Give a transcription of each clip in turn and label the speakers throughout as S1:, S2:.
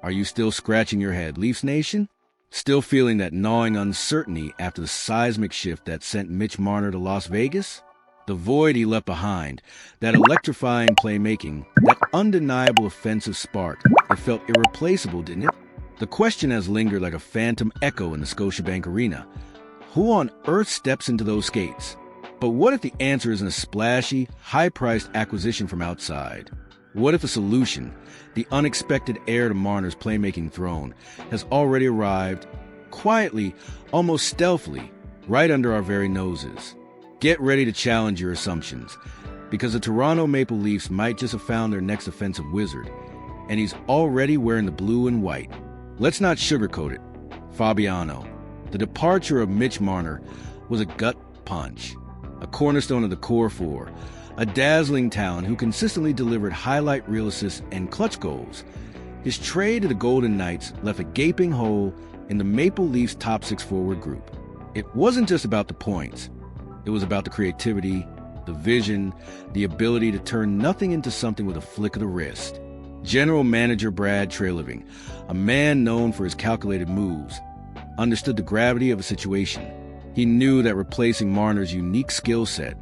S1: Are you still scratching your head, Leafs Nation? Still feeling that gnawing uncertainty after the seismic shift that sent Mitch Marner to Las Vegas? The void he left behind, that electrifying playmaking, that undeniable offensive spark, it felt irreplaceable, didn't it? The question has lingered like a phantom echo in the Scotiabank Arena. Who on earth steps into those skates? But what if the answer isn't a splashy, high-priced acquisition from outside? What if a solution, the unexpected heir to Marner's playmaking throne, has already arrived, quietly, almost stealthily, right under our very noses? Get ready to challenge your assumptions, because the Toronto Maple Leafs might just have found their next offensive wizard, and he's already wearing the blue and white. Let's not sugarcoat it. Fabiano. The departure of Mitch Marner was a gut punch, a cornerstone of the core four, a dazzling talent who consistently delivered highlight reel assists and clutch goals. His trade to the Golden Knights left a gaping hole in the Maple Leafs' top six forward group. It wasn't just about the points. It was about the creativity, the vision, the ability to turn nothing into something with a flick of the wrist. General Manager Brad Treliving, a man known for his calculated moves, understood the gravity of a situation. He knew that replacing Marner's unique skill set,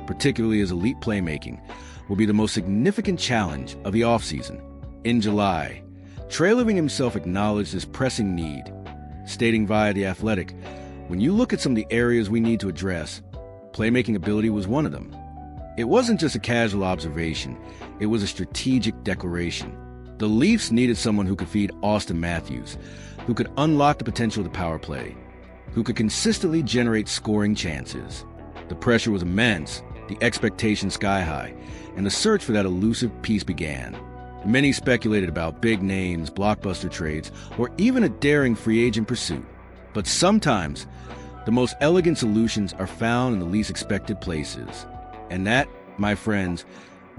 S1: particularly his elite playmaking, will be the most significant challenge of the offseason. In July, Treliving himself acknowledged this pressing need, stating via The Athletic, "When you look at some of the areas we need to address, playmaking ability was one of them." It wasn't just a casual observation, it was a strategic declaration. The Leafs needed someone who could feed Austin Matthews, who could unlock the potential of the power play, who could consistently generate scoring chances. The pressure was immense, the expectation sky high, and the search for that elusive piece began. Many speculated about big names, blockbuster trades, or even a daring free agent pursuit. But sometimes, the most elegant solutions are found in the least expected places. And that, my friends,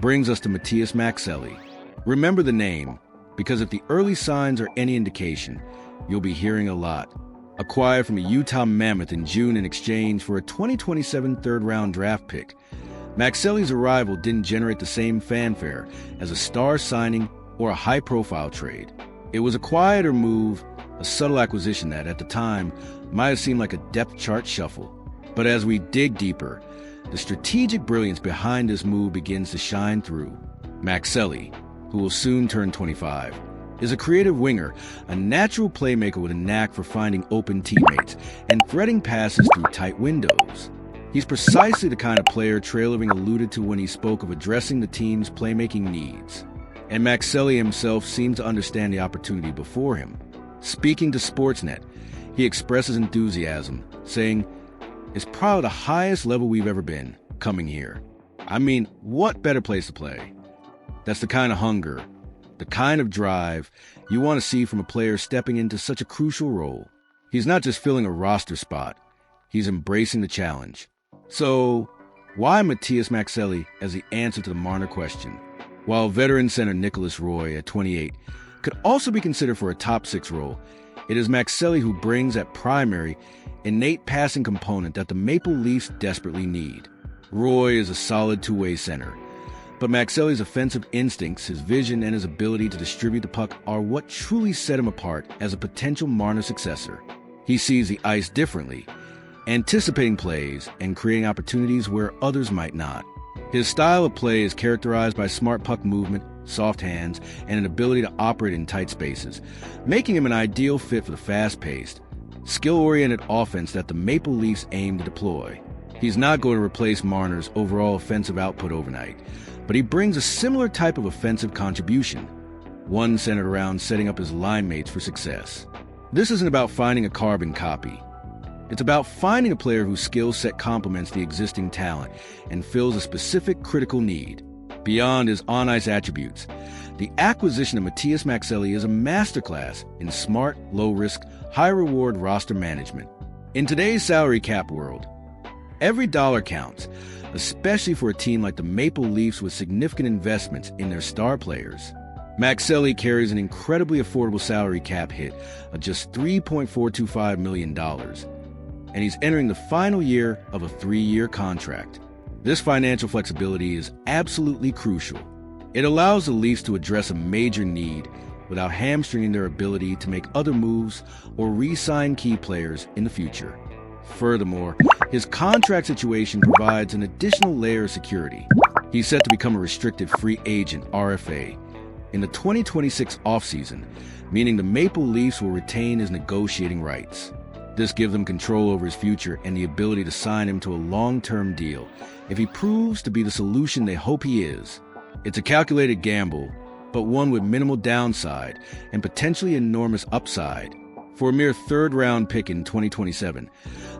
S1: brings us to Matias Maccelli. Remember the name, because if the early signs are any indication, you'll be hearing a lot. Acquired from a Utah Mammoth in June in exchange for a 2027 third-round draft pick, Maxelli's arrival didn't generate the same fanfare as a star signing or a high-profile trade. It was a quieter move, a subtle acquisition that, at the time, might have seemed like a depth chart shuffle. But as we dig deeper, the strategic brilliance behind this move begins to shine through. Maxelli, who will soon turn 25, is a creative winger, a natural playmaker with a knack for finding open teammates and threading passes through tight windows. He's precisely the kind of player Treliving alluded to when he spoke of addressing the team's playmaking needs. And Maxelli himself seems to understand the opportunity before him. Speaking to Sportsnet, he expresses enthusiasm, saying, "It's probably the highest level we've ever been, coming here. I mean, what better place to play?" That's the kind of hunger, the kind of drive you want to see from a player stepping into such a crucial role. He's not just filling a roster spot, he's embracing the challenge. So, why Matias Maccelli as the answer to the Marner question? While veteran center Nicholas Roy, at 28, could also be considered for a top six role, it is Maxelli who brings that primary, innate passing component that the Maple Leafs desperately need. Roy is a solid two-way center, but Maxelli's offensive instincts, his vision, and his ability to distribute the puck are what truly set him apart as a potential Marner successor. He sees the ice differently, anticipating plays and creating opportunities where others might not. His style of play is characterized by smart puck movement, soft hands, and an ability to operate in tight spaces, making him an ideal fit for the fast-paced, skill-oriented offense that the Maple Leafs aim to deploy. He's not going to replace Marner's overall offensive output overnight, but he brings a similar type of offensive contribution, one centered around setting up his line mates for success. This isn't about finding a carbon copy. It's about finding a player whose skill set complements the existing talent and fills a specific critical need. Beyond his on-ice attributes, the acquisition of Matias Maccelli is a masterclass in smart, low-risk, high-reward roster management. In today's salary cap world, every dollar counts, especially for a team like the Maple Leafs with significant investments in their star players. Maxelli carries an incredibly affordable salary cap hit of just $3.425 million, and he's entering the final year of a 3-year contract. This financial flexibility is absolutely crucial. It allows the Leafs to address a major need without hamstringing their ability to make other moves or re-sign key players in the future. Furthermore, his contract situation provides an additional layer of security. He's set to become a restricted free agent (RFA) in the 2026 offseason, meaning the Maple Leafs will retain his negotiating rights. This gives them control over his future and the ability to sign him to a long-term deal if he proves to be the solution they hope he is. It's a calculated gamble, but one with minimal downside and potentially enormous upside. For a mere third-round pick in 2027,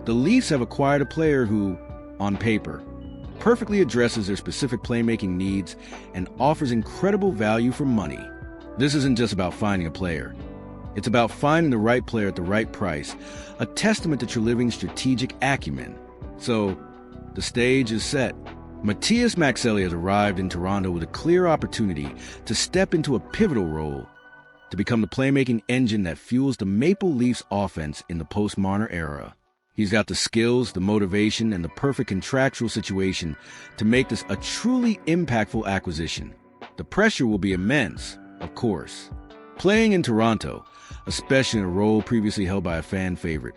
S1: the Leafs have acquired a player who, on paper, perfectly addresses their specific playmaking needs and offers incredible value for money. This isn't just about finding a player. It's about finding the right player at the right price, a testament to Treliving's strategic acumen. So, the stage is set. Matias Maccelli has arrived in Toronto with a clear opportunity to step into a pivotal role, to become the playmaking engine that fuels the Maple Leafs offense in the post-Marner era. He's got the skills, the motivation, and the perfect contractual situation to make this a truly impactful acquisition. The pressure will be immense, of course. Playing in Toronto, especially in a role previously held by a fan favorite,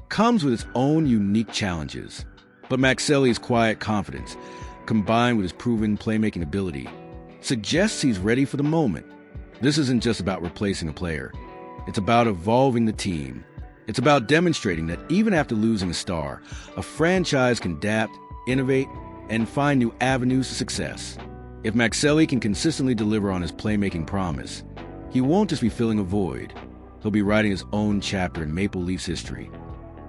S1: comes with its own unique challenges. But Maxelli's quiet confidence, combined with his proven playmaking ability, suggests he's ready for the moment. This isn't just about replacing a player. It's about evolving the team. It's about demonstrating that even after losing a star, a franchise can adapt, innovate, and find new avenues to success. If Maxelli can consistently deliver on his playmaking promise, he won't just be filling a void. He'll be writing his own chapter in Maple Leafs history,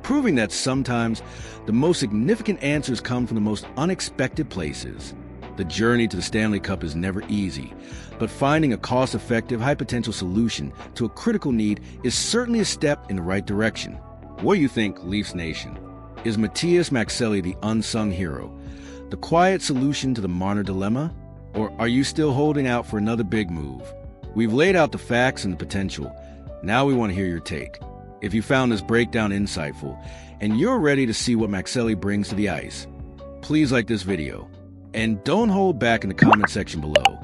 S1: proving that sometimes the most significant answers come from the most unexpected places. The journey to the Stanley Cup is never easy, but finding a cost-effective, high-potential solution to a critical need is certainly a step in the right direction. What do you think, Leafs Nation? Is Matias Maccelli the unsung hero, the quiet solution to the Marner dilemma? Or are you still holding out for another big move? We've laid out the facts and the potential. Now we want to hear your take. If you found this breakdown insightful and you're ready to see what Maxelli brings to the ice, please like this video. And don't hold back in the comment section below.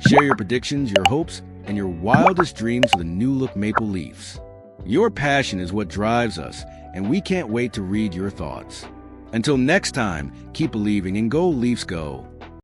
S1: Share your predictions, your hopes, and your wildest dreams for the new-look Maple Leafs. Your passion is what drives us, and we can't wait to read your thoughts. Until next time, keep believing and go Leafs go.